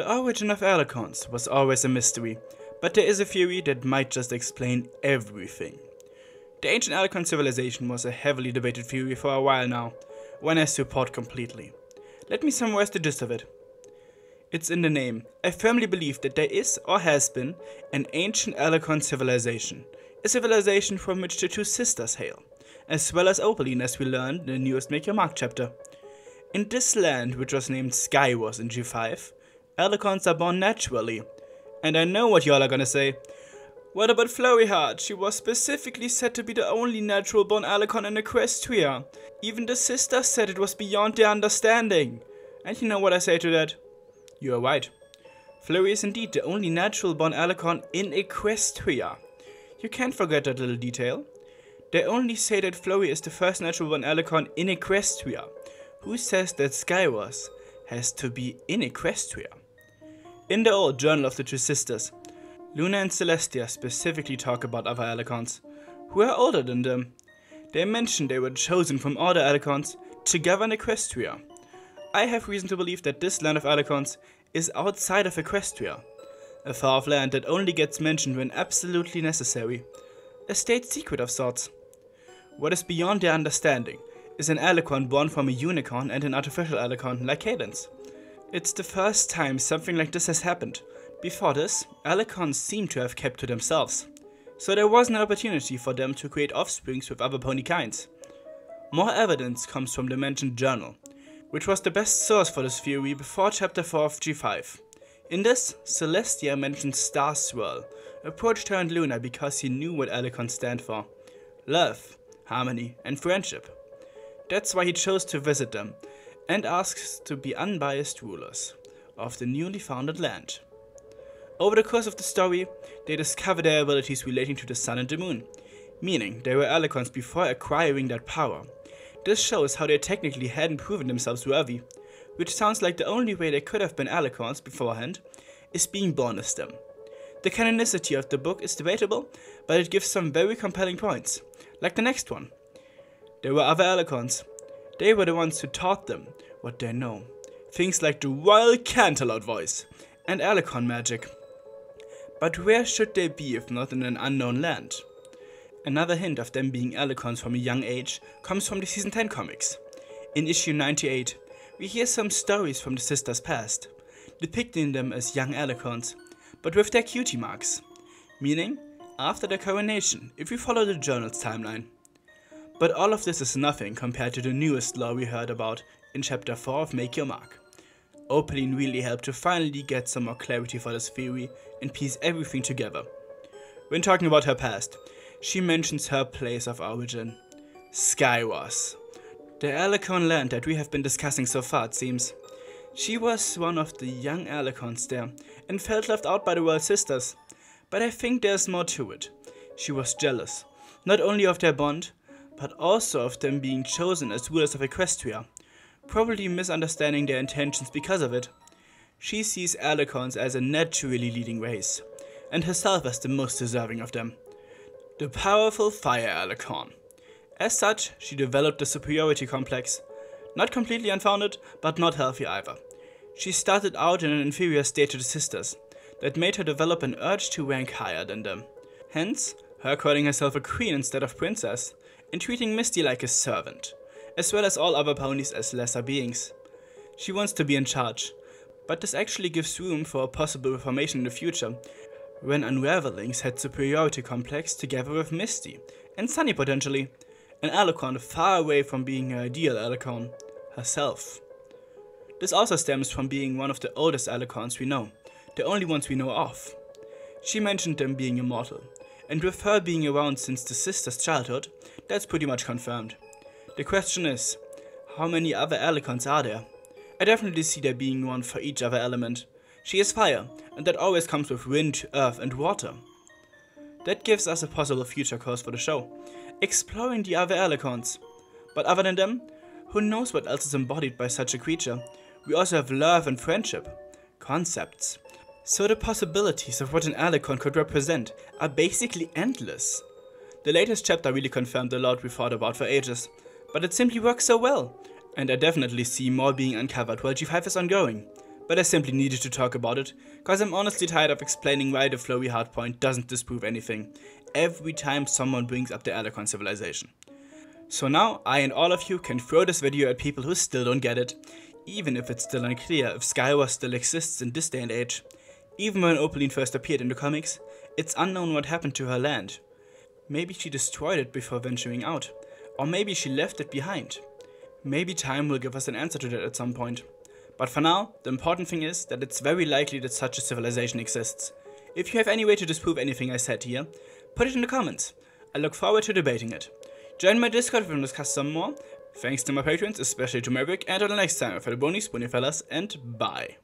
The origin of Alicorns was always a mystery, but there is a theory that might just explain everything. The ancient Alicorn civilization was a heavily debated theory for a while now, one I support completely. Let me summarize the gist of it. It's in the name. I firmly believe that there is, or has been, an ancient Alicorn civilization, a civilization from which the two sisters hail, as well as Opaline, as we learned in the newest Make Your Mark chapter. In this land, which was named Skywars in G5, Alicorns are born naturally. And I know what y'all are gonna say. What about Flurryheart? She was specifically said to be the only natural born Alicorn in Equestria. Even the sisters said it was beyond their understanding. And you know what I say to that? You are right. Flurry is indeed the only natural born Alicorn in Equestria. You can't forget that little detail. They only say that Flurry is the first natural born Alicorn in Equestria. Who says that Skywars has to be in Equestria? In the old Journal of the Two Sisters, Luna and Celestia specifically talk about other Alicorns, who are older than them. They mention they were chosen from all the Alicorns to govern Equestria. I have reason to believe that this land of Alicorns is outside of Equestria, a far-off land that only gets mentioned when absolutely necessary, a state secret of sorts. What is beyond their understanding is an Alicorn born from a unicorn and an artificial Alicorn like Cadence. It's the first time something like this has happened. Before this, Alicorns seem to have kept to themselves, so there wasn't an opportunity for them to create offsprings with other pony kinds. More evidence comes from the mentioned journal, which was the best source for this theory before chapter 4 of G5. In this, Celestia mentions Star Swirl, approached her and Luna because he knew what Alicorns stand for: love, harmony, and friendship. That's why he chose to visit them, and asks to be unbiased rulers of the newly founded land. Over the course of the story, they discover their abilities relating to the sun and the moon, meaning they were Alicorns before acquiring that power. This shows how they technically hadn't proven themselves worthy, which sounds like the only way they could have been Alicorns beforehand is being born as them. The canonicity of the book is debatable, but it gives some very compelling points, like the next one. There were other Alicorns. They were the ones who taught them what they know. Things like the royal Canterlot voice and Alicorn magic. But where should they be if not in an unknown land? Another hint of them being Alicorns from a young age comes from the Season 10 comics. In issue 98, we hear some stories from the sisters' past, depicting them as young Alicorns, but with their cutie marks, meaning after their coronation, if we follow the journal's timeline. But all of this is nothing compared to the newest lore we heard about in chapter 4 of Make Your Mark. Opaline really helped to finally get some more clarity for this theory and piece everything together. When talking about her past, she mentions her place of origin, Skywars, the Alicorn land that we have been discussing so far, it seems. She was one of the young Alicorns there and felt left out by the Royal Sisters, but I think there's more to it. She was jealous, not only of their bond, but also of them being chosen as rulers of Equestria, probably misunderstanding their intentions because of it. She sees Alicorns as a naturally leading race, and herself as the most deserving of them. The powerful Fire Alicorn. As such, she developed the superiority complex. Not completely unfounded, but not healthy either. She started out in an inferior state to the sisters, that made her develop an urge to rank higher than them. Hence, her calling herself a queen instead of princess, and treating Misty like a servant, as well as all other ponies as lesser beings. She wants to be in charge, but this actually gives room for a possible reformation in the future, when Unravelings had superiority complex together with Misty, and Sunny potentially, an Alicorn far away from being her ideal Alicorn, herself. This also stems from being one of the oldest Alicorns we know, the only ones we know of. She mentioned them being immortal, and with her being around since the sisters' childhood, that's pretty much confirmed. The question is, how many other Alicorns are there? I definitely see there being one for each other element. She is fire, and that always comes with wind, earth, and water. That gives us a possible future course for the show, exploring the other Alicorns. But other than them, who knows what else is embodied by such a creature? We also have love and friendship, concepts. So the possibilities of what an Alicorn could represent are basically endless. The latest chapter really confirmed a lot we thought about for ages, but it simply works so well, and I definitely see more being uncovered while G5 is ongoing. but I simply needed to talk about it, cause I'm honestly tired of explaining why the flowy hardpoint doesn't disprove anything every time someone brings up the Alicorn civilization. So now I and all of you can throw this video at people who still don't get it, even if it's still unclear if Skywars still exists in this day and age. Even when Opaline first appeared in the comics, it's unknown what happened to her land. Maybe she destroyed it before venturing out, or maybe she left it behind. Maybe time will give us an answer to that at some point. But for now, the important thing is that it's very likely that such a civilization exists. If you have any way to disprove anything I said here, put it in the comments. I look forward to debating it. Join my Discord if we can discuss some more. Thanks to my patrons, especially to Maverick, and until next time for the Bony Spoony fellas, and bye.